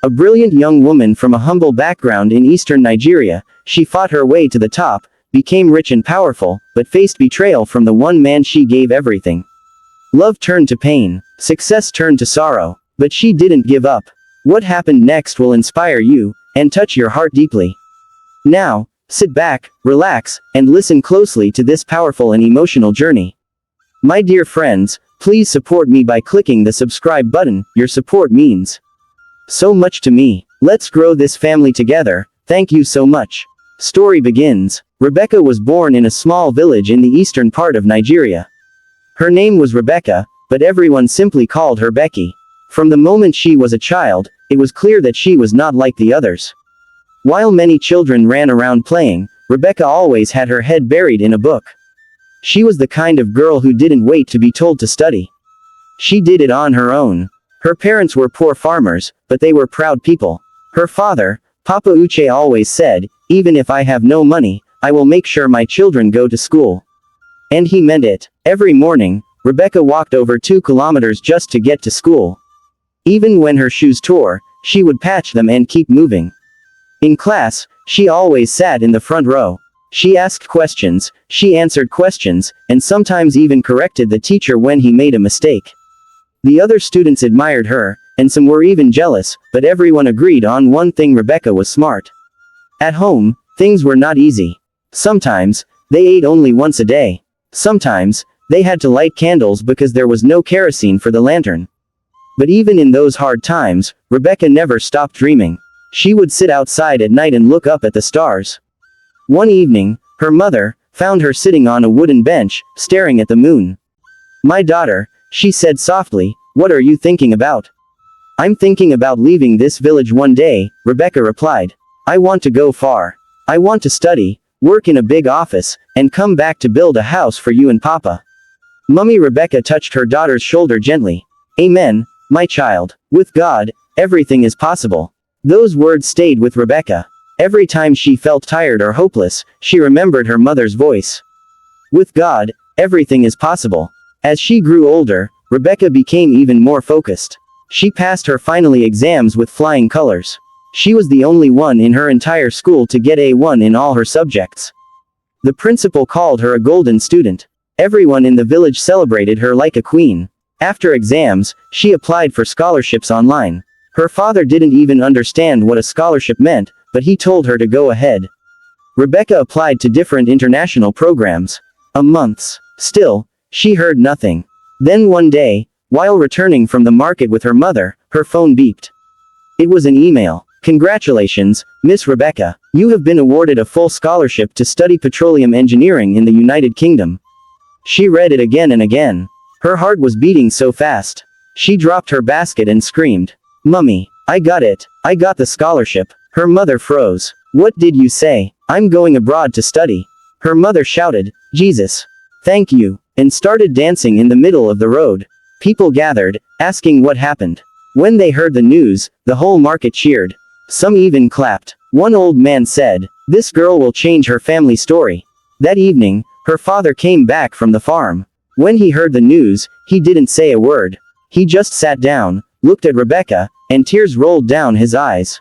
A brilliant young woman from a humble background in eastern Nigeria, she fought her way to the top, became rich and powerful, but faced betrayal from the one man she gave everything. Love turned to pain, success turned to sorrow, but she didn't give up. What happened next will inspire you, and touch your heart deeply. Now, sit back, relax, and listen closely to this powerful and emotional journey. My dear friends, please support me by clicking the subscribe button. Your support means so much to me. Let's grow this family together. Thank you so much. Story begins. Rebecca was born in a small village in the eastern part of Nigeria. Her name was Rebecca, but everyone simply called her Becky. From the moment she was a child, it was clear that she was not like the others. While many children ran around playing, Rebecca always had her head buried in a book. She was the kind of girl who didn't wait to be told to study. She did it on her own. Her parents were poor farmers, but they were proud people. Her father, Papa Uche, always said, "Even if I have no money, I will make sure my children go to school." And he meant it. Every morning, Rebecca walked over 2 kilometers just to get to school. Even when her shoes tore, she would patch them and keep moving. In class, she always sat in the front row. She asked questions, she answered questions, and sometimes even corrected the teacher when he made a mistake. The other students admired her, and some were even jealous, but everyone agreed on one thing: Rebecca was smart. At home, things were not easy. Sometimes, they ate only once a day. Sometimes, they had to light candles because there was no kerosene for the lantern. But even in those hard times, Rebecca never stopped dreaming. She would sit outside at night and look up at the stars. One evening, her mother found her sitting on a wooden bench, staring at the moon. "My daughter," she said softly, "what are you thinking about?" "I'm thinking about leaving this village one day," Rebecca replied. "I want to go far. I want to study, work in a big office, and come back to build a house for you and Papa." Mummy Rebecca touched her daughter's shoulder gently. "Amen, my child. With God, everything is possible." Those words stayed with Rebecca. Every time she felt tired or hopeless, she remembered her mother's voice. With God, everything is possible. As she grew older, Rebecca became even more focused. She passed her final exams with flying colors. She was the only one in her entire school to get A1 in all her subjects. The principal called her a golden student. Everyone in the village celebrated her like a queen. After exams, she applied for scholarships online. Her father didn't even understand what a scholarship meant, but he told her to go ahead. Rebecca applied to different international programs. Months. Still, she heard nothing. Then one day, while returning from the market with her mother, her phone beeped. It was an email. "Congratulations, Miss Rebecca. You have been awarded a full scholarship to study petroleum engineering in the United Kingdom." She read it again and again. Her heart was beating so fast. She dropped her basket and screamed, "Mummy, I got it. I got the scholarship." Her mother froze. "What did you say?" "I'm going abroad to study." Her mother shouted, "Jesus. Thank you," and started dancing in the middle of the road. People gathered, asking what happened. When they heard the news, the whole market cheered. Some even clapped. One old man said, "This girl will change her family story." That evening, her father came back from the farm. When he heard the news, he didn't say a word. He just sat down, looked at Rebecca, and tears rolled down his eyes.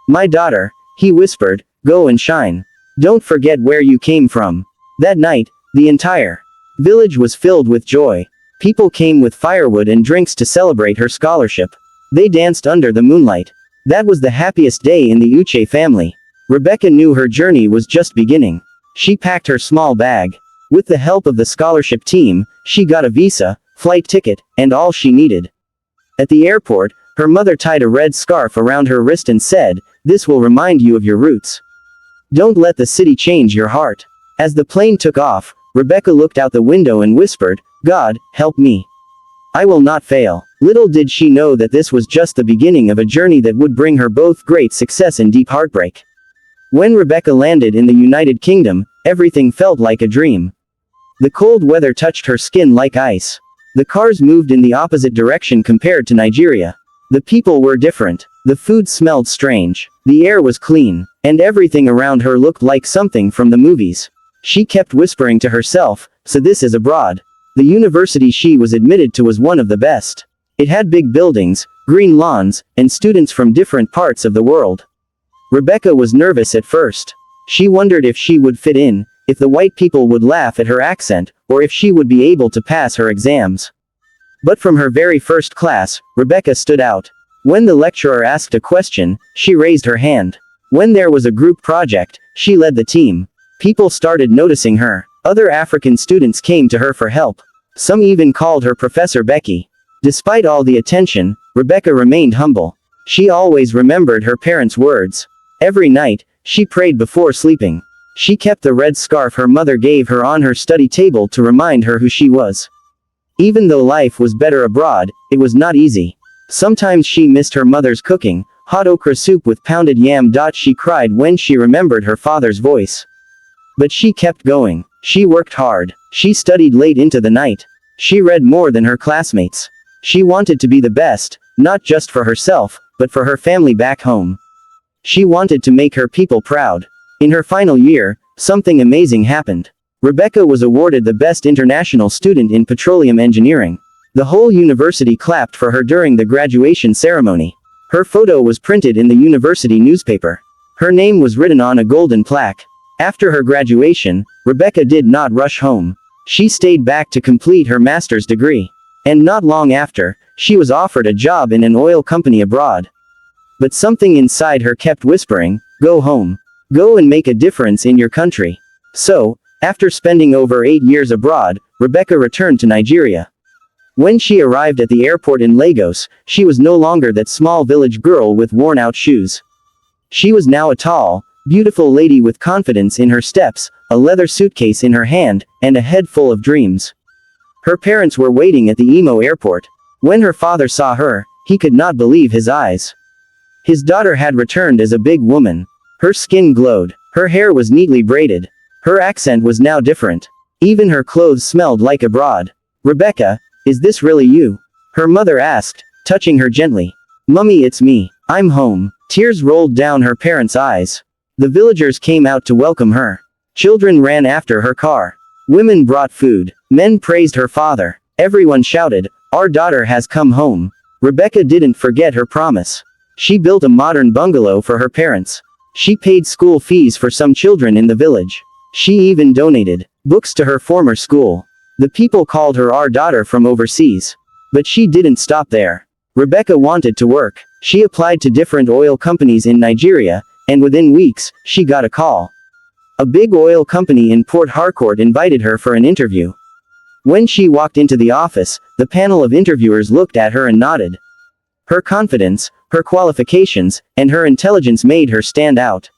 "My daughter," he whispered, "go and shine. Don't forget where you came from." That night, the entire village was filled with joy. People came with firewood and drinks to celebrate her scholarship. They danced under the moonlight. That was the happiest day in the Uche family. Rebecca knew her journey was just beginning. She packed her small bag. With the help of the scholarship team, she got a visa, flight ticket, and all she needed. At the airport, her mother tied a red scarf around her wrist and said, "This will remind you of your roots. Don't let the city change your heart." As the plane took off, Rebecca looked out the window and whispered, "God, help me. I will not fail." Little did she know that this was just the beginning of a journey that would bring her both great success and deep heartbreak. When Rebecca landed in the United Kingdom, everything felt like a dream. The cold weather touched her skin like ice. The cars moved in the opposite direction compared to Nigeria. The people were different. The food smelled strange. The air was clean. And everything around her looked like something from the movies. She kept whispering to herself, "So this is abroad." The university she was admitted to was one of the best. It had big buildings, green lawns, and students from different parts of the world. Rebecca was nervous at first. She wondered if she would fit in, if the white people would laugh at her accent, or if she would be able to pass her exams. But from her very first class, Rebecca stood out. When the lecturer asked a question, she raised her hand. When there was a group project, she led the team. People started noticing her. Other African students came to her for help. Some even called her Professor Becky. Despite all the attention, Rebecca remained humble. She always remembered her parents' words. Every night, she prayed before sleeping. She kept the red scarf her mother gave her on her study table to remind her who she was. Even though life was better abroad, it was not easy. Sometimes she missed her mother's cooking, hot okra soup with pounded yam. She cried when she remembered her father's voice. But she kept going. She worked hard. She studied late into the night. She read more than her classmates. She wanted to be the best, not just for herself, but for her family back home. She wanted to make her people proud. In her final year, something amazing happened. Rebecca was awarded the Best International Student in Petroleum Engineering. The whole university clapped for her during the graduation ceremony. Her photo was printed in the university newspaper. Her name was written on a golden plaque. After her graduation, Rebecca did not rush home. She stayed back to complete her master's degree. And not long after, she was offered a job in an oil company abroad. But something inside her kept whispering, "Go home. Go and make a difference in your country." So, after spending over 8 years abroad, Rebecca returned to Nigeria. When she arrived at the airport in Lagos, she was no longer that small village girl with worn-out shoes. She was now a tall, beautiful lady with confidence in her steps, a leather suitcase in her hand, and a head full of dreams. Her parents were waiting at the Imo airport. When her father saw her, he could not believe his eyes. His daughter had returned as a big woman. Her skin glowed. Her hair was neatly braided. Her accent was now different. Even her clothes smelled like abroad. "Rebecca, is this really you?" her mother asked, touching her gently. "Mummy, it's me. I'm home." Tears rolled down her parents' eyes. The villagers came out to welcome her. Children ran after her car. Women brought food. Men praised her father. Everyone shouted, "Our daughter has come home." Rebecca didn't forget her promise. She built a modern bungalow for her parents. She paid school fees for some children in the village. She even donated books to her former school. The people called her our daughter from overseas. But she didn't stop there. Rebecca wanted to work. She applied to different oil companies in Nigeria, and within weeks, she got a call. A big oil company in Port Harcourt invited her for an interview. When she walked into the office, the panel of interviewers looked at her and nodded. Her confidence, her qualifications, and her intelligence made her stand out.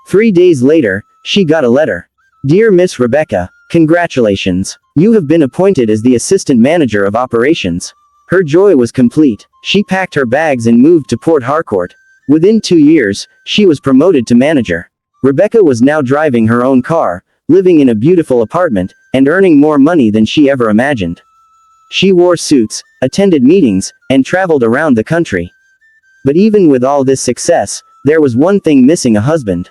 3 days later, she got a letter. "Dear Miss Rebecca, congratulations. You have been appointed as the assistant manager of operations." Her joy was complete. She packed her bags and moved to Port Harcourt. Within 2 years, she was promoted to manager. Rebecca was now driving her own car, living in a beautiful apartment, and earning more money than she ever imagined. She wore suits, attended meetings, and traveled around the country. But even with all this success, there was one thing missing: a husband.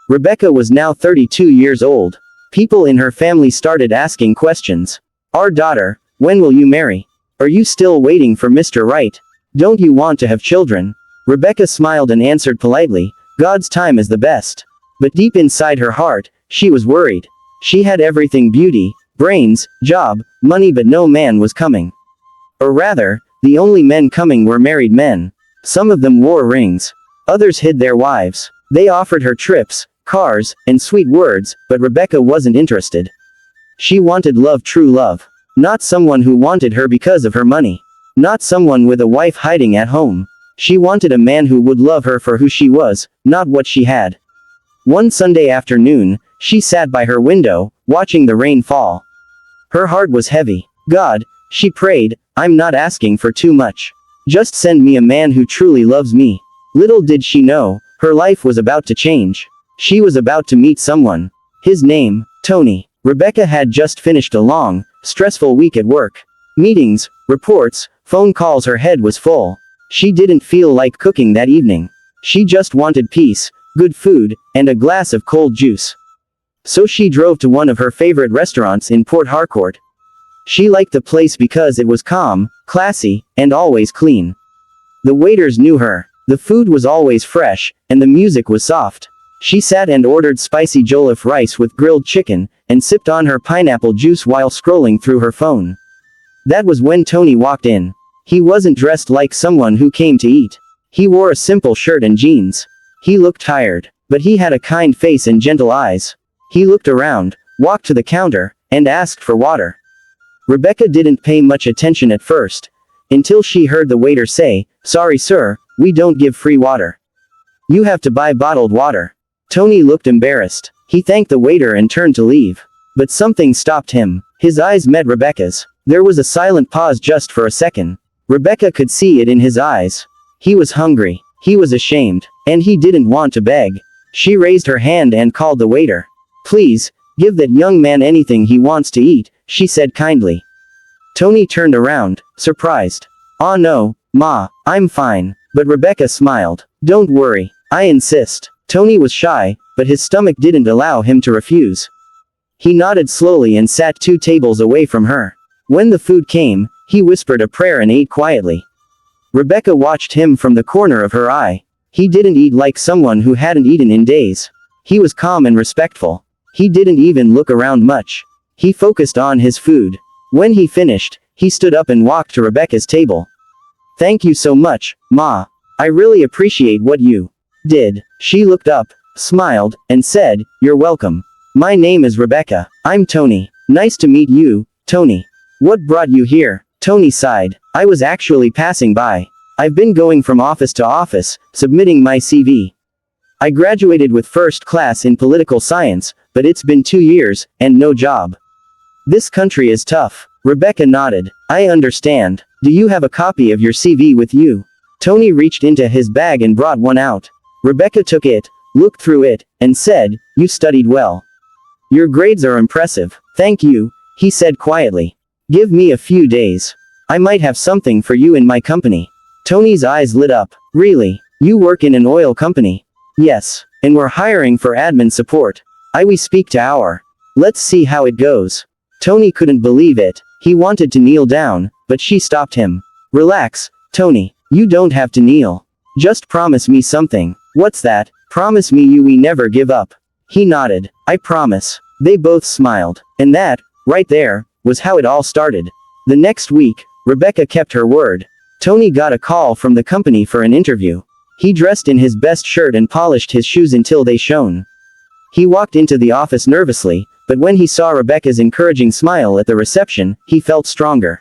Rebecca was now 32 years old. People in her family started asking questions. "Our daughter, when will you marry? Are you still waiting for Mr. Right? Don't you want to have children?" Rebecca smiled and answered politely, "God's time is the best." But deep inside her heart, she was worried. She had everything: beauty, brains, job, money, but no man was coming. Or rather, the only men coming were married men. Some of them wore rings. Others hid their wives. They offered her trips, cars, and sweet words, but Rebecca wasn't interested. She wanted love, true love. Not someone who wanted her because of her money. Not someone with a wife hiding at home. She wanted a man who would love her for who she was, not what she had. One Sunday afternoon, she sat by her window, watching the rain fall. Her heart was heavy. "God," she prayed, "I'm not asking for too much. Just send me a man who truly loves me." Little did she know, her life was about to change. She was about to meet someone. His name, Tony. Rebecca had just finished a long, stressful week at work. Meetings, reports, phone calls. Her head was full. She didn't feel like cooking that evening. She just wanted peace, good food, and a glass of cold juice. So she drove to one of her favorite restaurants in Port Harcourt. She liked the place because it was calm, classy, and always clean. The waiters knew her. The food was always fresh, and the music was soft. She sat and ordered spicy jollof rice with grilled chicken, and sipped on her pineapple juice while scrolling through her phone. That was when Tony walked in. He wasn't dressed like someone who came to eat. He wore a simple shirt and jeans. He looked tired, but he had a kind face and gentle eyes. He looked around, walked to the counter, and asked for water. Rebecca didn't pay much attention at first, until she heard the waiter say, "Sorry sir, we don't give free water. You have to buy bottled water." Tony looked embarrassed. He thanked the waiter and turned to leave. But something stopped him. His eyes met Rebecca's. There was a silent pause just for a second. Rebecca could see it in his eyes. He was hungry. He was ashamed. And he didn't want to beg. She raised her hand and called the waiter. "Please, give that young man anything he wants to eat," she said kindly. Tony turned around, surprised. "Oh no, Ma, I'm fine." But Rebecca smiled. "Don't worry, I insist." Tony was shy, but his stomach didn't allow him to refuse. He nodded slowly and sat 2 tables away from her. When the food came, he whispered a prayer and ate quietly. Rebecca watched him from the corner of her eye. He didn't eat like someone who hadn't eaten in days. He was calm and respectful. He didn't even look around much. He focused on his food. When he finished, he stood up and walked to Rebecca's table. "Thank you so much, Ma. I really appreciate what you did." She looked up, smiled, and said, "You're welcome. My name is Rebecca. I'm Tony. Nice to meet you, Tony." "What brought you here?" Tony sighed. "I was actually passing by. I've been going from office to office, submitting my CV. I graduated with first class in political science, but it's been 2 years, and no job. This country is tough." Rebecca nodded. "I understand. Do you have a copy of your CV with you?" Tony reached into his bag and brought one out. Rebecca took it, looked through it, and said, "You studied well. Your grades are impressive." "Thank you," he said quietly. "Give me a few days. I might have something for you in my company." Tony's eyes lit up. "Really? You work in an oil company?" "Yes. And we're hiring for admin support. We speak to our. Let's see how it goes." Tony couldn't believe it. He wanted to kneel down, but she stopped him. "Relax, Tony. You don't have to kneel. Just promise me something." "What's that?" "Promise me we never give up." He nodded. "I promise." They both smiled. And that, right there, was how it all started. The next week, Rebecca kept her word. Tony got a call from the company for an interview. He dressed in his best shirt and polished his shoes until they shone. He walked into the office nervously, but when he saw Rebecca's encouraging smile at the reception, he felt stronger.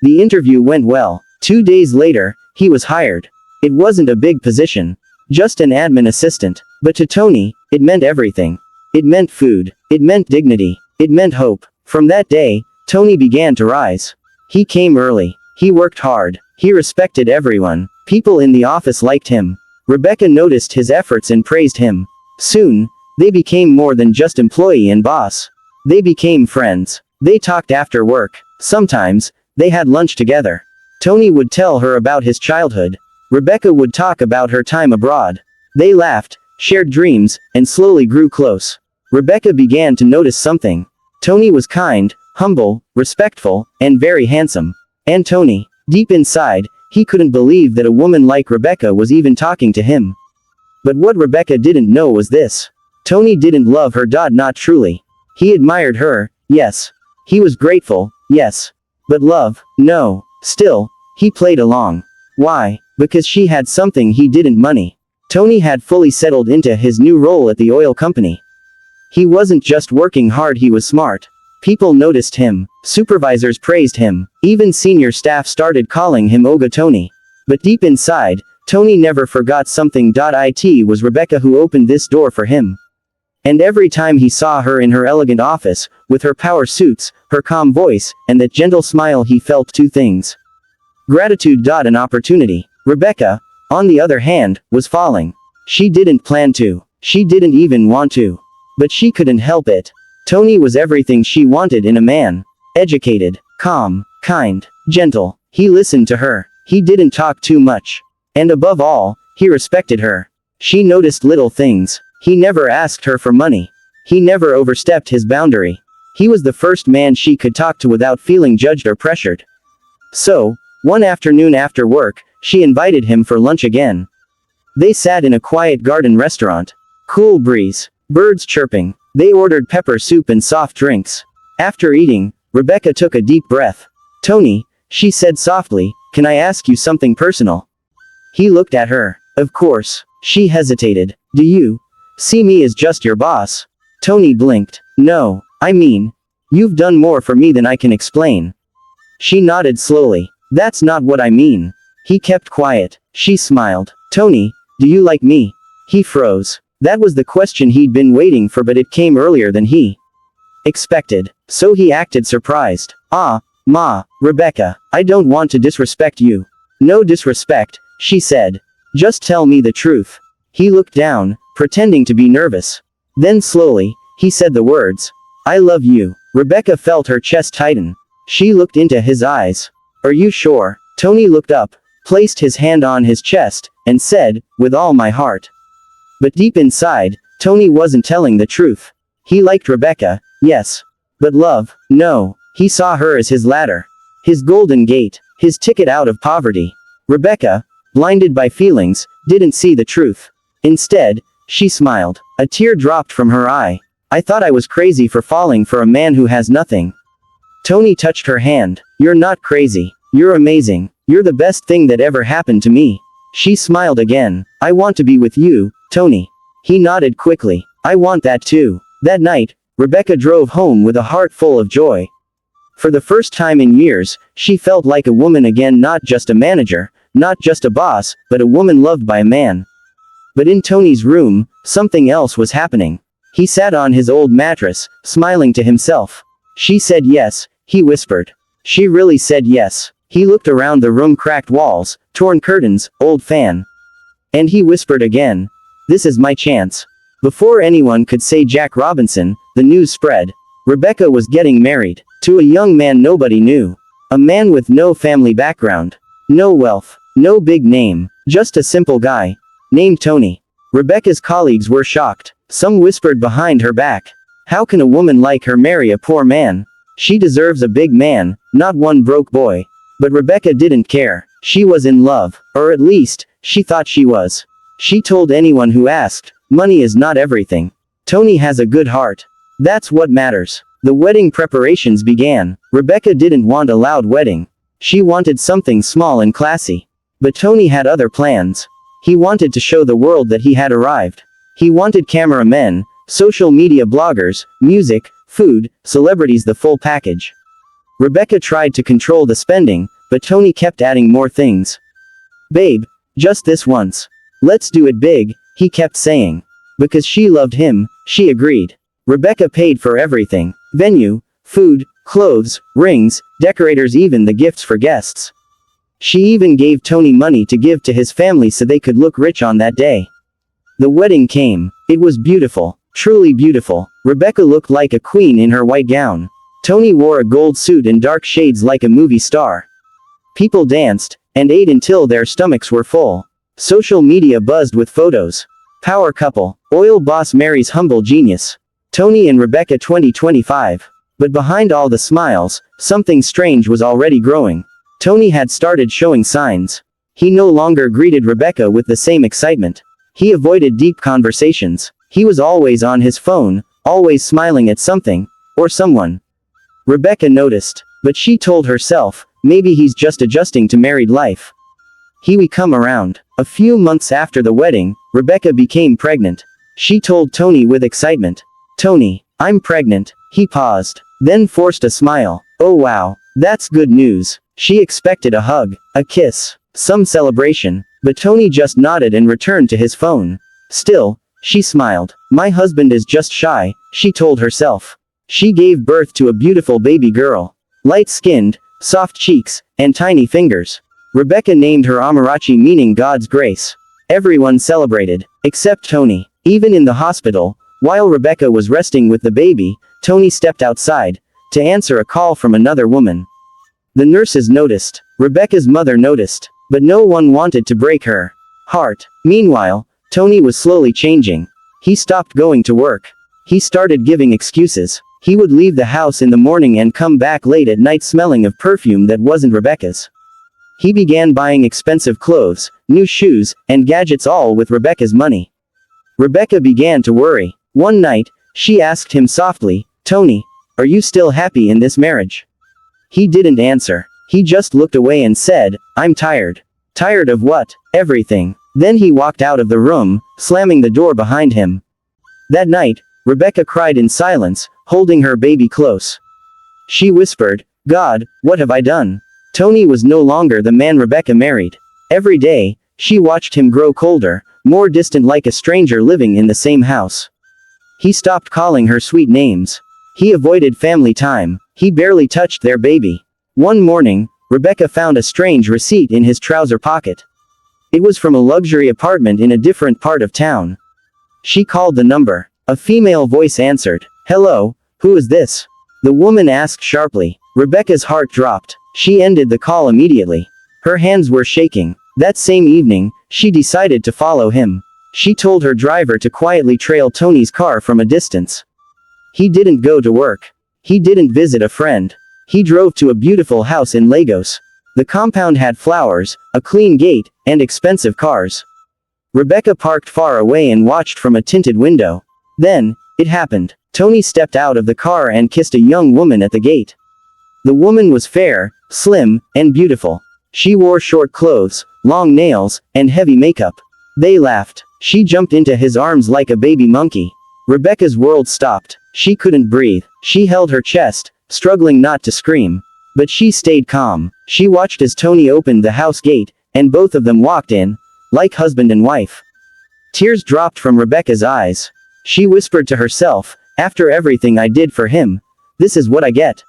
The interview went well. 2 days later, he was hired. It wasn't a big position. Just an admin assistant. But to Tony, it meant everything. It meant food. It meant dignity. It meant hope. From that day, Tony began to rise. He came early. He worked hard. He respected everyone. People in the office liked him. Rebecca noticed his efforts and praised him. Soon, they became more than just employee and boss. They became friends. They talked after work. Sometimes, they had lunch together. Tony would tell her about his childhood. Rebecca would talk about her time abroad. They laughed, shared dreams, and slowly grew close. Rebecca began to notice something. Tony was kind, humble, respectful, and very handsome. And Tony, deep inside, he couldn't believe that a woman like Rebecca was even talking to him. But what Rebecca didn't know was this. Tony didn't love her. Not truly. He admired her, yes. He was grateful, yes. But love, no. Still, he played along. Why? Because she had something he didn't. Money. Tony had fully settled into his new role at the oil company. He wasn't just working hard, he was smart. People noticed him. Supervisors praised him. Even senior staff started calling him Oga Tony. But deep inside, Tony never forgot something. It was Rebecca who opened this door for him. And every time he saw her in her elegant office, with her power suits, her calm voice, and that gentle smile, he felt 2 things. Gratitude. An opportunity. Rebecca, on the other hand, was falling. She didn't plan to. She didn't even want to. But she couldn't help it. Tony was everything she wanted in a man. Educated, calm, kind, gentle. He listened to her. He didn't talk too much. And above all, he respected her. She noticed little things. He never asked her for money. He never overstepped his boundary. He was the first man she could talk to without feeling judged or pressured. So, one afternoon after work, she invited him for lunch again. They sat in a quiet garden restaurant. Cool breeze. Birds chirping. They ordered pepper soup and soft drinks. After eating, Rebecca took a deep breath. "Tony," she said softly, "can I ask you something personal?" He looked at her. "Of course." She hesitated. "Do you see me as just your boss?" Tony blinked. "No, I mean, you've done more for me than I can explain." She nodded slowly. "That's not what I mean." He kept quiet. She smiled. "Tony, do you like me?" He froze. That was the question he'd been waiting for, but it came earlier than he expected. So he acted surprised. Ma, Rebecca, I don't want to disrespect you." "No disrespect," she said. "Just tell me the truth." He looked down, pretending to be nervous. Then slowly, he said the words, "I love you." Rebecca felt her chest tighten. She looked into his eyes. "Are you sure?" Tony looked up, placed his hand on his chest, and said, "With all my heart." But deep inside, Tony wasn't telling the truth. He liked Rebecca, yes. But love, no. He saw her as his ladder. His golden gate. His ticket out of poverty. Rebecca, blinded by feelings, didn't see the truth. Instead, she smiled. A tear dropped from her eye. "I thought I was crazy for falling for a man who has nothing." Tony touched her hand. "You're not crazy. You're amazing. You're the best thing that ever happened to me." She smiled again. "I want to be with you, Tony." He nodded quickly. "I want that too." That night, Rebecca drove home with a heart full of joy. For the first time in years, she felt like a woman again, not just a manager, not just a boss, but a woman loved by a man. But in Tony's room, something else was happening. He sat on his old mattress, smiling to himself. "She said yes," he whispered. "She really said yes." He looked around the room, cracked walls, torn curtains, old fan. And he whispered again, "This is my chance." Before anyone could say Jack Robinson, the news spread. Rebecca was getting married. To a young man nobody knew. A man with no family background. No wealth. No big name. Just a simple guy. Named Tony. Rebecca's colleagues were shocked. Some whispered behind her back, "How can a woman like her marry a poor man? She deserves a big man, not one broke boy." But Rebecca didn't care. She was in love. Or at least, she thought she was. She told anyone who asked, "Money is not everything. Tony has a good heart. That's what matters." The wedding preparations began. Rebecca didn't want a loud wedding. She wanted something small and classy. But Tony had other plans. He wanted to show the world that he had arrived. He wanted cameramen, social media bloggers, music, food, celebrities, the full package. Rebecca tried to control the spending, but Tony kept adding more things. "Babe, just this once. Let's do it big," he kept saying. Because she loved him, she agreed. Rebecca paid for everything. Venue, food, clothes, rings, decorators, even the gifts for guests. She even gave Tony money to give to his family so they could look rich on that day. The wedding came. It was beautiful. Truly beautiful. Rebecca looked like a queen in her white gown. Tony wore a gold suit and dark shades like a movie star. People danced, and ate until their stomachs were full. Social media buzzed with photos. Power couple. Oil boss marries humble genius. Tony and Rebecca 2025. But behind all the smiles, something strange was already growing. Tony had started showing signs. He no longer greeted Rebecca with the same excitement. He avoided deep conversations. He was always on his phone, always smiling at something, or someone. Rebecca noticed. But she told herself, maybe he's just adjusting to married life. He would come around. A few months after the wedding, Rebecca became pregnant. She told Tony with excitement. "Tony, I'm pregnant." He paused, then forced a smile. "Oh wow, that's good news." She expected a hug, a kiss, some celebration, but Tony just nodded and returned to his phone. Still, she smiled. "My husband is just shy," she told herself. She gave birth to a beautiful baby girl. Light-skinned, soft cheeks, and tiny fingers. Rebecca named her Amarachi, meaning God's grace. Everyone celebrated, except Tony. Even in the hospital, while Rebecca was resting with the baby, Tony stepped outside to answer a call from another woman. The nurses noticed. Rebecca's mother noticed. But no one wanted to break her heart. Meanwhile, Tony was slowly changing. He stopped going to work. He started giving excuses. He would leave the house in the morning and come back late at night smelling of perfume that wasn't Rebecca's. He began buying expensive clothes, new shoes, and gadgets, all with Rebecca's money. Rebecca began to worry. One night, she asked him softly, "Tony, are you still happy in this marriage?" He didn't answer. He just looked away and said, "I'm tired." Tired of what? Everything. Then he walked out of the room, slamming the door behind him. That night, Rebecca cried in silence, holding her baby close. She whispered, "God, what have I done?" Tony was no longer the man Rebecca married. Every day, she watched him grow colder, more distant, like a stranger living in the same house. He stopped calling her sweet names. He avoided family time. He barely touched their baby. One morning, Rebecca found a strange receipt in his trouser pocket. It was from a luxury apartment in a different part of town. She called the number. A female voice answered. "Hello, who is this?" The woman asked sharply. Rebecca's heart dropped. She ended the call immediately. Her hands were shaking. That same evening, she decided to follow him. She told her driver to quietly trail Tony's car from a distance. He didn't go to work. He didn't visit a friend. He drove to a beautiful house in Lagos. The compound had flowers, a clean gate, and expensive cars. Rebecca parked far away and watched from a tinted window. Then, it happened. Tony stepped out of the car and kissed a young woman at the gate. The woman was fair, slim, and beautiful. She wore short clothes, long nails, and heavy makeup. They laughed. She jumped into his arms like a baby monkey. Rebecca's world stopped. She couldn't breathe. She held her chest, struggling not to scream. But she stayed calm. She watched as Tony opened the house gate, and both of them walked in, like husband and wife. Tears dropped from Rebecca's eyes. She whispered to herself, "After everything I did for him, this is what I get."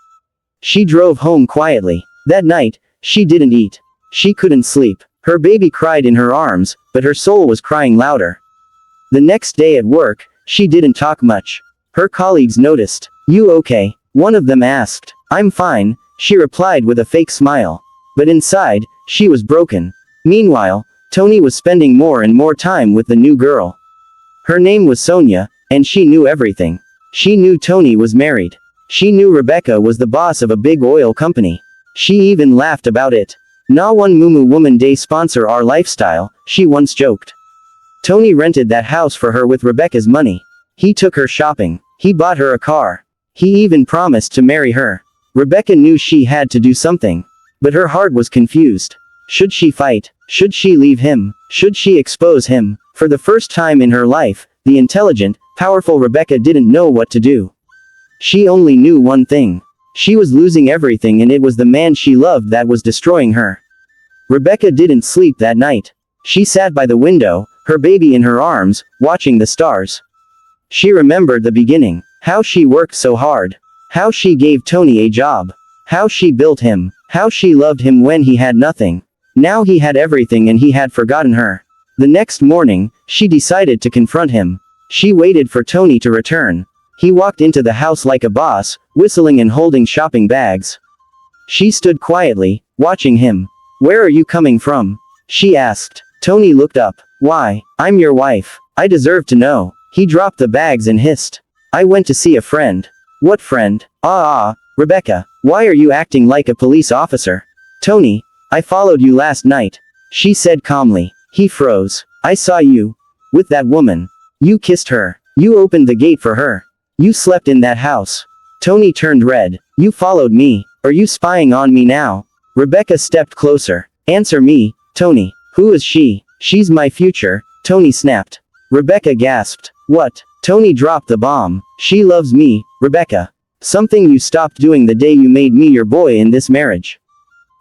She drove home quietly. That night, she didn't eat. She couldn't sleep. Her baby cried in her arms, but her soul was crying louder. The next day at work, she didn't talk much. Her colleagues noticed. "You okay?" one of them asked. "I'm fine," she replied with a fake smile. But inside, she was broken. Meanwhile, Tony was spending more and more time with the new girl. Her name was Sonia, and she knew everything. She knew Tony was married. She knew Rebecca was the boss of a big oil company. She even laughed about it. "Na one mumu woman day sponsor our lifestyle," she once joked. Tony rented that house for her with Rebecca's money. He took her shopping. He bought her a car. He even promised to marry her. Rebecca knew she had to do something. But her heart was confused. Should she fight? Should she leave him? Should she expose him? For the first time in her life, the intelligent, powerful Rebecca didn't know what to do. She only knew one thing. She was losing everything, and it was the man she loved that was destroying her. Rebecca didn't sleep that night. She sat by the window, her baby in her arms, watching the stars. She remembered the beginning. How she worked so hard. How she gave Tony a job. How she built him. How she loved him when he had nothing. Now he had everything and he had forgotten her. The next morning, she decided to confront him. She waited for Tony to return. He walked into the house like a boss, whistling and holding shopping bags. She stood quietly, watching him. "Where are you coming from?" she asked. Tony looked up. "Why? I'm your wife. I deserve to know." He dropped the bags and hissed. "I went to see a friend." "What friend?" Rebecca, why are you acting like a police officer?" "Tony, I followed you last night," she said calmly. He froze. "I saw you with that woman. You kissed her. You opened the gate for her. You slept in that house." Tony turned red. "You followed me. Are you spying on me now?" Rebecca stepped closer. "Answer me, Tony. Who is she?" "She's my future," Tony snapped. Rebecca gasped. "What?" Tony dropped the bomb. "She loves me, Rebecca. Something you stopped doing the day you made me your boy in this marriage."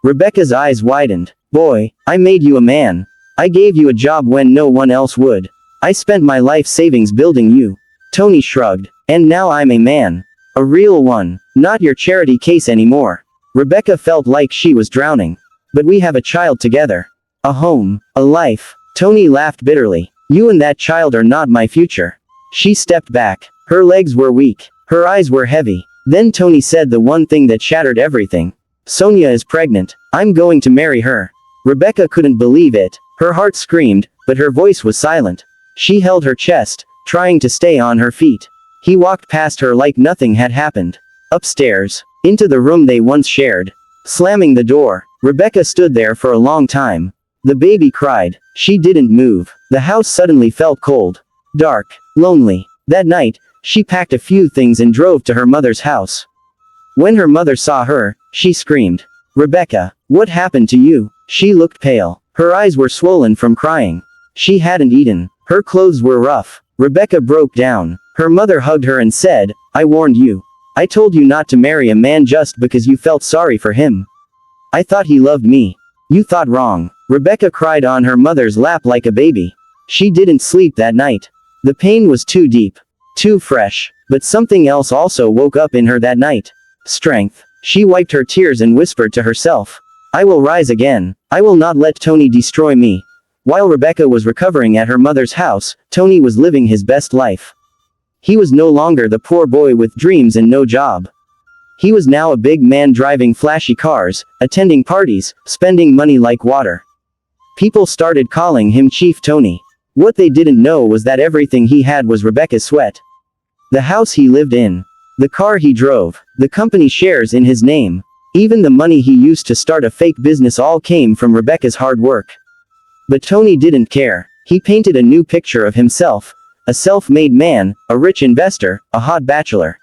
Rebecca's eyes widened. "Boy, I made you a man. I gave you a job when no one else would. I spent my life savings building you." Tony shrugged. "And now I'm a man. A real one. Not your charity case anymore." Rebecca felt like she was drowning. "But we have a child together. A home. A life." Tony laughed bitterly. "You and that child are not my future." She stepped back. Her legs were weak. Her eyes were heavy. Then Tony said the one thing that shattered everything. "Sonia is pregnant. I'm going to marry her." Rebecca couldn't believe it. Her heart screamed, but her voice was silent. She held her chest, trying to stay on her feet. He walked past her like nothing had happened. Upstairs. Into the room they once shared. Slamming the door, Rebecca stood there for a long time. The baby cried. She didn't move. The house suddenly felt cold. Dark. Lonely. That night, she packed a few things and drove to her mother's house. When her mother saw her, she screamed. "Rebecca, what happened to you?" She looked pale. Her eyes were swollen from crying. She hadn't eaten. Her clothes were rough. Rebecca broke down. Her mother hugged her and said, "I warned you. I told you not to marry a man just because you felt sorry for him. I thought he loved me. You thought wrong." Rebecca cried on her mother's lap like a baby. She didn't sleep that night. The pain was too deep. Too fresh. But something else also woke up in her that night. Strength. She wiped her tears and whispered to herself, "I will rise again. I will not let Tony destroy me." While Rebecca was recovering at her mother's house, Tony was living his best life. He was no longer the poor boy with dreams and no job. He was now a big man driving flashy cars, attending parties, spending money like water. People started calling him Chief Tony. What they didn't know was that everything he had was Rebecca's sweat. The house he lived in. The car he drove. The company shares in his name. Even the money he used to start a fake business all came from Rebecca's hard work. But Tony didn't care. He painted a new picture of himself. A self-made man, a rich investor, a hot bachelor.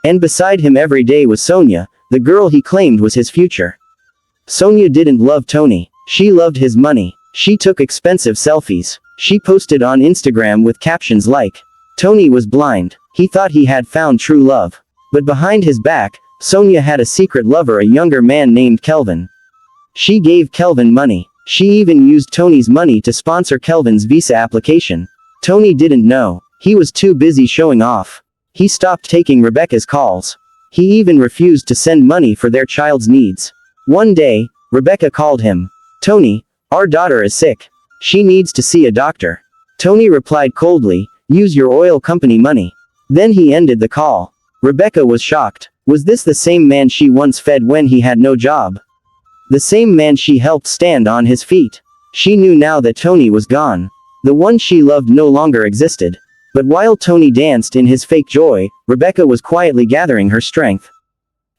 And beside him every day was Sonia, the girl he claimed was his future. Sonia didn't love Tony. She loved his money. She took expensive selfies. She posted on Instagram with captions like, "Tony was blind. He thought he had found true love." But behind his back, Sonia had a secret lover, a younger man named Kelvin. She gave Kelvin money. She even used Tony's money to sponsor Kelvin's visa application. Tony didn't know. He was too busy showing off. He stopped taking Rebecca's calls. He even refused to send money for their child's needs. One day, Rebecca called him. "Tony, our daughter is sick. She needs to see a doctor." Tony replied coldly, "Use your oil company money." Then he ended the call. Rebecca was shocked. Was this the same man she once fed when he had no job? The same man she helped stand on his feet? She knew now that Tony was gone. The one she loved no longer existed. But while Tony danced in his fake joy, Rebecca was quietly gathering her strength.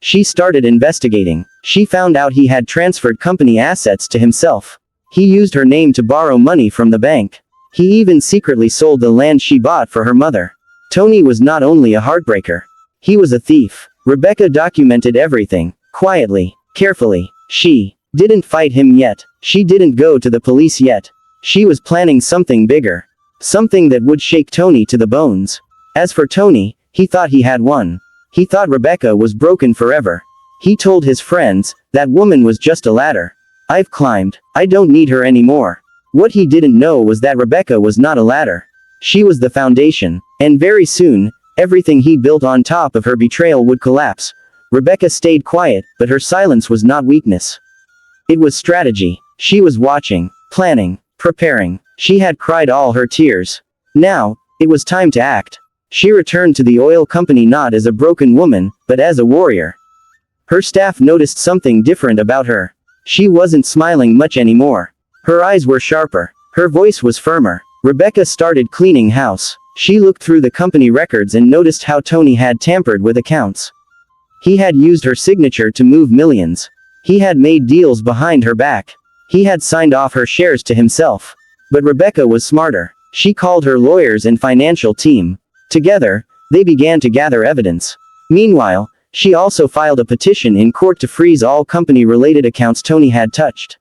She started investigating. She found out he had transferred company assets to himself. He used her name to borrow money from the bank. He even secretly sold the land she bought for her mother. Tony was not only a heartbreaker. He was a thief. Rebecca documented everything, quietly, carefully. She didn't fight him yet. She didn't go to the police yet. She was planning something bigger. Something that would shake Tony to the bones. As for Tony, he thought he had won. He thought Rebecca was broken forever. He told his friends, "That woman was just a ladder. I've climbed. I don't need her anymore." What he didn't know was that Rebecca was not a ladder. She was the foundation. And very soon, everything he built on top of her betrayal would collapse. Rebecca stayed quiet, but her silence was not weakness. It was strategy. She was watching, planning, preparing. She had cried all her tears. Now, it was time to act. She returned to the oil company not as a broken woman, but as a warrior. Her staff noticed something different about her. She wasn't smiling much anymore. Her eyes were sharper. Her voice was firmer. Rebecca started cleaning house. She looked through the company records and noticed how Tony had tampered with accounts. He had used her signature to move millions. He had made deals behind her back. He had signed off her shares to himself. But Rebecca was smarter. She called her lawyers and financial team. Together, they began to gather evidence. Meanwhile, she also filed a petition in court to freeze all company-related accounts Tony had touched.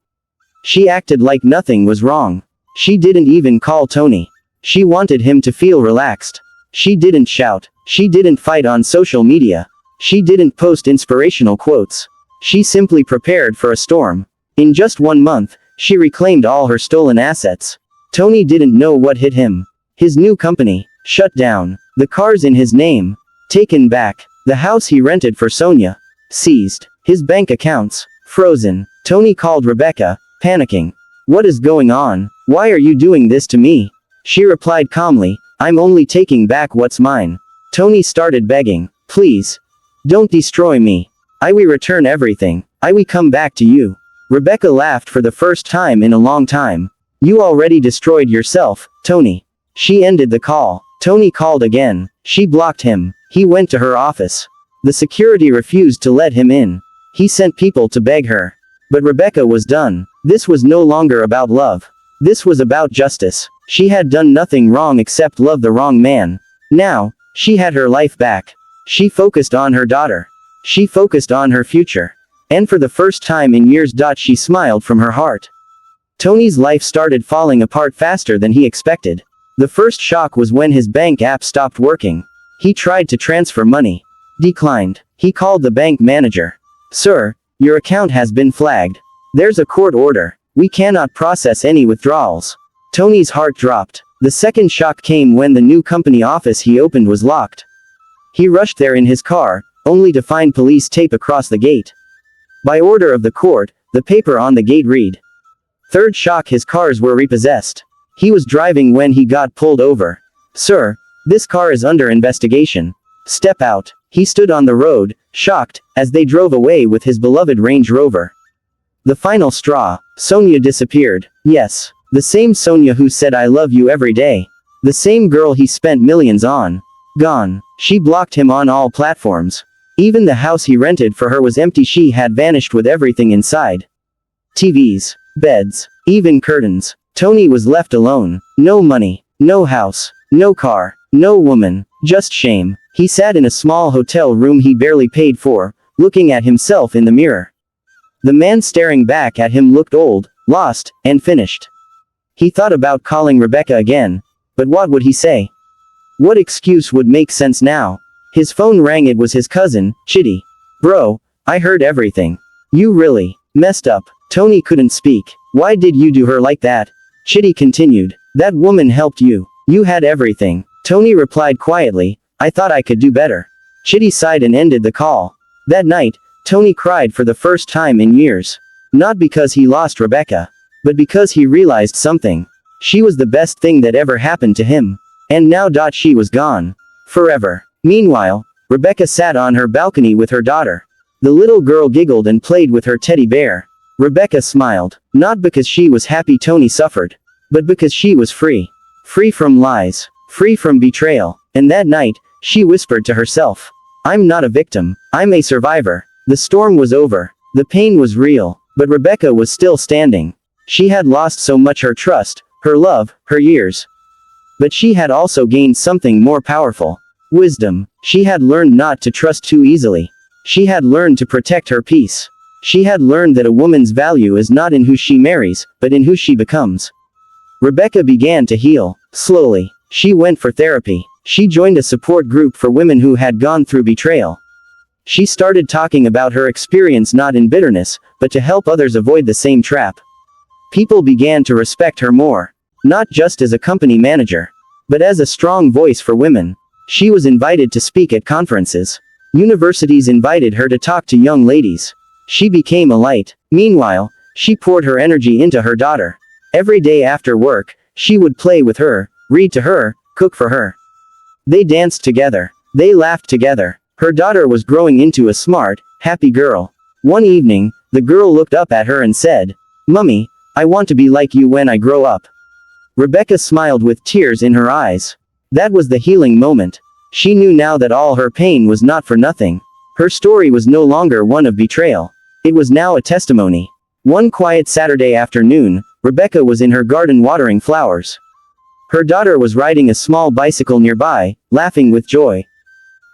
She acted like nothing was wrong. She didn't even call Tony. She wanted him to feel relaxed. She didn't shout. She didn't fight on social media. She didn't post inspirational quotes. She simply prepared for a storm. In just 1 month, she reclaimed all her stolen assets. Tony didn't know what hit him. His new company, shut down. The cars in his name, taken back. The house he rented for Sonia, seized. His bank accounts, frozen. Tony called Rebecca, panicking. "What is going on? Why are you doing this to me?" She replied calmly, "I'm only taking back what's mine." Tony started begging, "Please, don't destroy me. I will return everything. I will come back to you." Rebecca laughed for the first time in a long time. "You already destroyed yourself, Tony." She ended the call. Tony called again. She blocked him. He went to her office. The security refused to let him in. He sent people to beg her. But Rebecca was done. This was no longer about love. This was about justice. She had done nothing wrong except love the wrong man. Now, she had her life back. She focused on her daughter. She focused on her future. And for the first time in years, she smiled from her heart. Tony's life started falling apart faster than he expected. The first shock was when his bank app stopped working. He tried to transfer money. Declined. He called the bank manager. "Sir, your account has been flagged. There's a court order. We cannot process any withdrawals." Tony's heart dropped. The second shock came when the new company office he opened was locked. He rushed there in his car, only to find police tape across the gate. By order of the court, the paper on the gate read. Third shock: his cars were repossessed. He was driving when he got pulled over. "Sir, this car is under investigation. Step out." He stood on the road, shocked, as they drove away with his beloved Range Rover. The final straw. Sonia disappeared. Yes. The same Sonia who said "I love you" every day. The same girl he spent millions on. Gone. She blocked him on all platforms. Even the house he rented for her was empty. She had vanished with everything inside. TVs, beds, even curtains. Tony was left alone. No money, no house, no car, no woman, just shame. He sat in a small hotel room he barely paid for, looking at himself in the mirror. The man staring back at him looked old, lost, and finished. He thought about calling Rebecca again. But what would he say? What excuse would make sense now? His phone rang. It was his cousin, Chitty. "Bro, I heard everything. You really messed up." Tony couldn't speak. "Why did you do her like that?" Chitty continued. "That woman helped you. You had everything." Tony replied quietly, "I thought I could do better." Chitty sighed and ended the call. That night, Tony cried for the first time in years. Not because he lost Rebecca, but because he realized something. She was the best thing that ever happened to him. And now she was gone. Forever. Meanwhile, Rebecca sat on her balcony with her daughter. The little girl giggled and played with her teddy bear. Rebecca smiled. Not because she was happy Tony suffered, but because she was free. Free from lies. Free from betrayal. And that night, she whispered to herself, "I'm not a victim. I'm a survivor." The storm was over. The pain was real. But Rebecca was still standing. She had lost so much: her trust, her love, her years. But she had also gained something more powerful. Wisdom. She had learned not to trust too easily. She had learned to protect her peace. She had learned that a woman's value is not in who she marries, but in who she becomes. Rebecca began to heal. Slowly. She went for therapy. She joined a support group for women who had gone through betrayal. She started talking about her experience not in bitterness, but to help others avoid the same trap. People began to respect her more. Not just as a company manager, but as a strong voice for women. She was invited to speak at conferences. Universities invited her to talk to young ladies. She became a light. Meanwhile, she poured her energy into her daughter. Every day after work, she would play with her, read to her, cook for her. They danced together. They laughed together. Her daughter was growing into a smart, happy girl. One evening, the girl looked up at her and said, "Mummy, I want to be like you when I grow up." Rebecca smiled with tears in her eyes. That was the healing moment. She knew now that all her pain was not for nothing. Her story was no longer one of betrayal. It was now a testimony. One quiet Saturday afternoon, Rebecca was in her garden watering flowers. Her daughter was riding a small bicycle nearby, laughing with joy.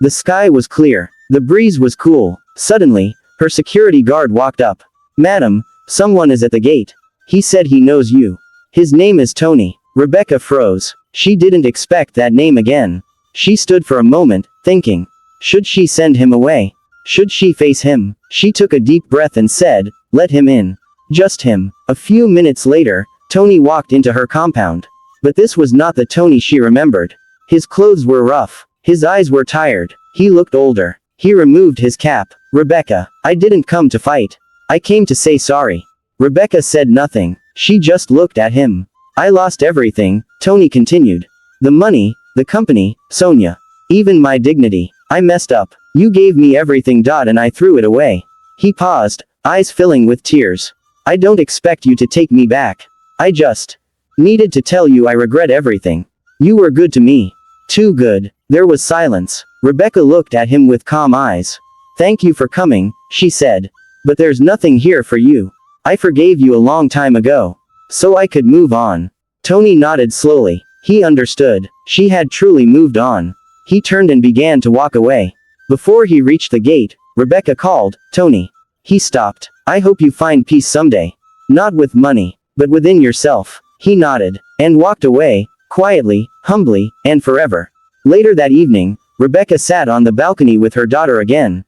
The sky was clear. The breeze was cool. Suddenly, her security guard walked up. "Madam, someone is at the gate. He said he knows you. His name is Tony." Rebecca froze. She didn't expect that name again. She stood for a moment, thinking. Should she send him away? Should she face him? She took a deep breath and said, "Let him in." Just him. A few minutes later, Tony walked into her compound. But this was not the Tony she remembered. His clothes were rough. His eyes were tired. He looked older. He removed his cap. "Rebecca, I didn't come to fight. I came to say sorry." Rebecca said nothing. She just looked at him. "I lost everything," Tony continued. "The money, the company, Sonia. Even my dignity. I messed up. You gave me everything, and I threw it away." He paused, eyes filling with tears. "I don't expect you to take me back. I just needed to tell you I regret everything. You were good to me. Too good." There was silence. Rebecca looked at him with calm eyes. "Thank you for coming," she said. "But there's nothing here for you." I forgave you a long time ago. So I could move on. Tony nodded slowly. He understood. She had truly moved on. He turned and began to walk away. Before he reached the gate, Rebecca called, "Tony." He stopped. "I hope you find peace someday. Not with money, but within yourself." He nodded, and walked away, quietly, humbly, and forever. Later that evening, Rebecca sat on the balcony with her daughter again.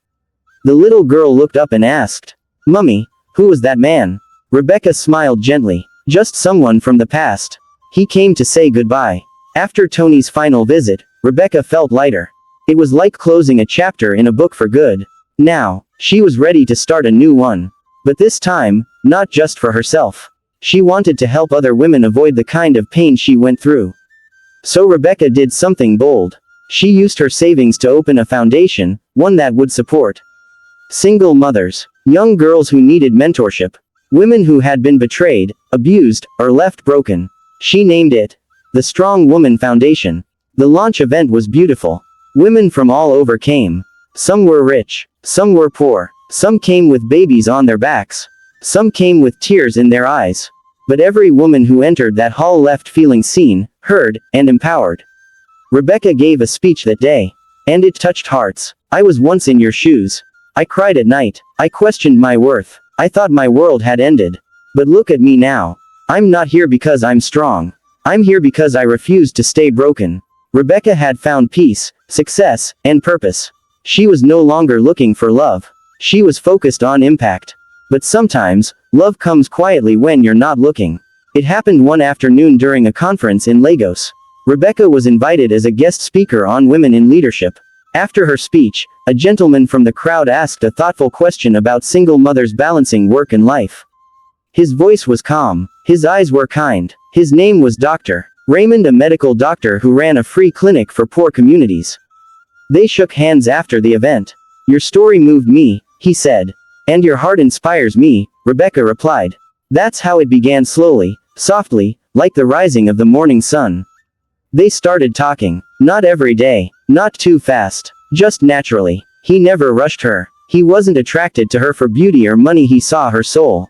The little girl looked up and asked, "Mummy, who was that man?" Rebecca smiled gently. "Just someone from the past. He came to say goodbye." After Tony's final visit, Rebecca felt lighter. It was like closing a chapter in a book for good. Now, she was ready to start a new one. But this time, not just for herself. She wanted to help other women avoid the kind of pain she went through. So Rebecca did something bold. She used her savings to open a foundation, one that would support single mothers, young girls who needed mentorship, women who had been betrayed, abused, or left broken. She named it the Strong Woman Foundation. The launch event was beautiful. Women from all over came. Some were rich, some were poor, some came with babies on their backs, some came with tears in their eyes. But every woman who entered that hall left feeling seen, heard, and empowered. Rebecca gave a speech that day. And it touched hearts. "I was once in your shoes. I cried at night. I questioned my worth. I thought my world had ended. But look at me now. I'm not here because I'm strong. I'm here because I refused to stay broken." Rebecca had found peace, success, and purpose. She was no longer looking for love. She was focused on impact. But sometimes, love comes quietly when you're not looking. It happened one afternoon during a conference in Lagos. Rebecca was invited as a guest speaker on women in leadership. After her speech, a gentleman from the crowd asked a thoughtful question about single mothers balancing work and life. His voice was calm. His eyes were kind. His name was Dr. Raymond, a medical doctor who ran a free clinic for poor communities. They shook hands after the event. "Your story moved me," he said. "And your heart inspires me," Rebecca replied. That's how it began, slowly, softly, like the rising of the morning sun. They started talking. Not every day. Not too fast. Just naturally. He never rushed her. He wasn't attracted to her for beauty or money, he saw her soul.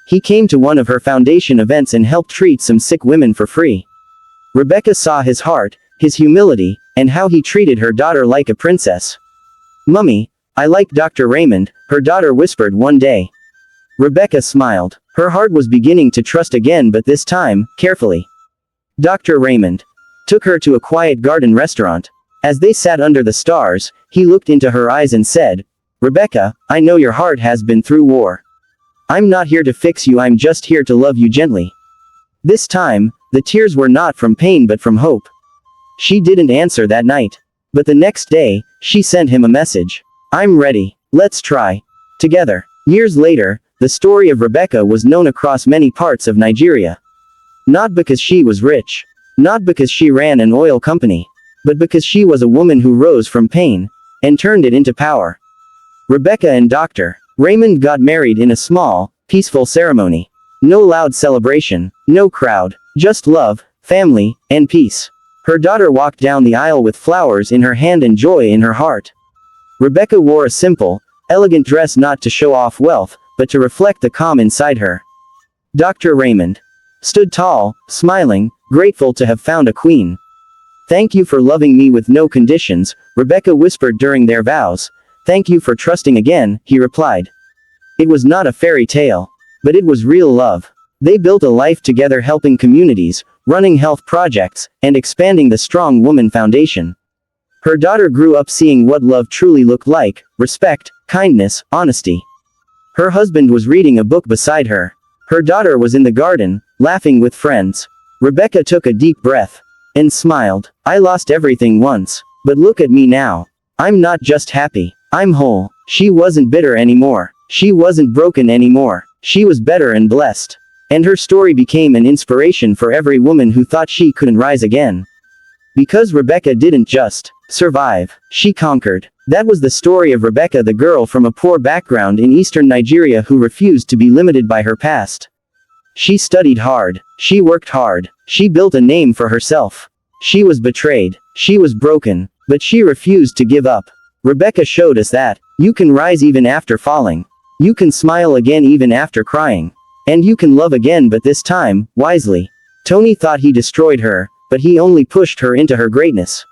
He came to one of her foundation events and helped treat some sick women for free. Rebecca saw his heart, his humility, and how he treated her daughter like a princess. "Mummy, I like Dr. Raymond," her daughter whispered one day. Rebecca smiled. Her heart was beginning to trust again, but this time, carefully. Dr. Raymond took her to a quiet garden restaurant. As they sat under the stars, he looked into her eyes and said, "Rebecca, I know your heart has been through war. I'm not here to fix you, I'm just here to love you gently." This time, the tears were not from pain but from hope. She didn't answer that night. But the next day, she sent him a message. "I'm ready. Let's try. Together." Years later, the story of Rebecca was known across many parts of Nigeria. Not because she was rich. Not because she ran an oil company. But because she was a woman who rose from pain and turned it into power. Rebecca and Dr. Raymond got married in a small, peaceful ceremony. No loud celebration, no crowd, just love, family, and peace. Her daughter walked down the aisle with flowers in her hand and joy in her heart. Rebecca wore a simple, elegant dress, not to show off wealth, but to reflect the calm inside her. Dr. Raymond stood tall, smiling, grateful to have found a queen. "Thank you for loving me with no conditions," Rebecca whispered during their vows. "Thank you for trusting again," he replied. It was not a fairy tale. But it was real love. They built a life together, helping communities, running health projects, and expanding the Strong Woman Foundation. Her daughter grew up seeing what love truly looked like: respect, kindness, honesty. Her husband was reading a book beside her. Her daughter was in the garden, laughing with friends. Rebecca took a deep breath and smiled. "I lost everything once. But look at me now. I'm not just happy. I'm whole." She wasn't bitter anymore. She wasn't broken anymore. She was better and blessed. And her story became an inspiration for every woman who thought she couldn't rise again. Because Rebecca didn't just survive, she conquered. That was the story of Rebecca, the girl from a poor background in eastern Nigeria who refused to be limited by her past. She studied hard. She worked hard. She built a name for herself. She was betrayed. She was broken. But she refused to give up. Rebecca showed us that you can rise even after falling. You can smile again even after crying. And you can love again, but this time, wisely. Tony thought he destroyed her, but he only pushed her into her greatness.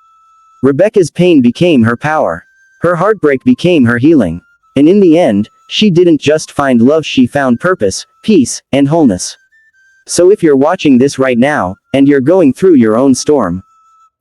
Rebecca's pain became her power. Her heartbreak became her healing. And in the end, she didn't just find love, she found purpose, peace, and wholeness. So if you're watching this right now, and you're going through your own storm,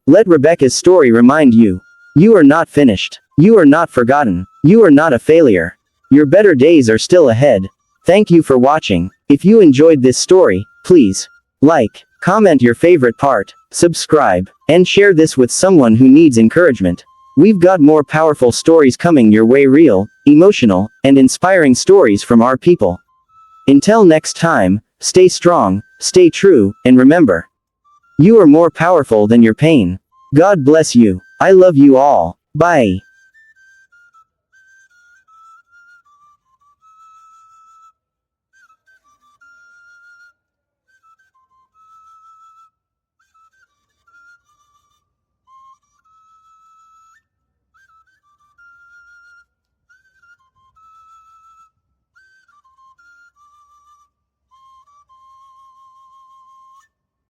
let Rebecca's story remind you. You are not finished. You are not forgotten. You are not a failure. Your better days are still ahead. Thank you for watching. If you enjoyed this story, please like, comment your favorite part, subscribe, and share this with someone who needs encouragement. We've got more powerful stories coming your way, real, emotional, and inspiring stories from our people. Until next time, stay strong, stay true, and remember, you are more powerful than your pain. God bless you. I love you all. Bye.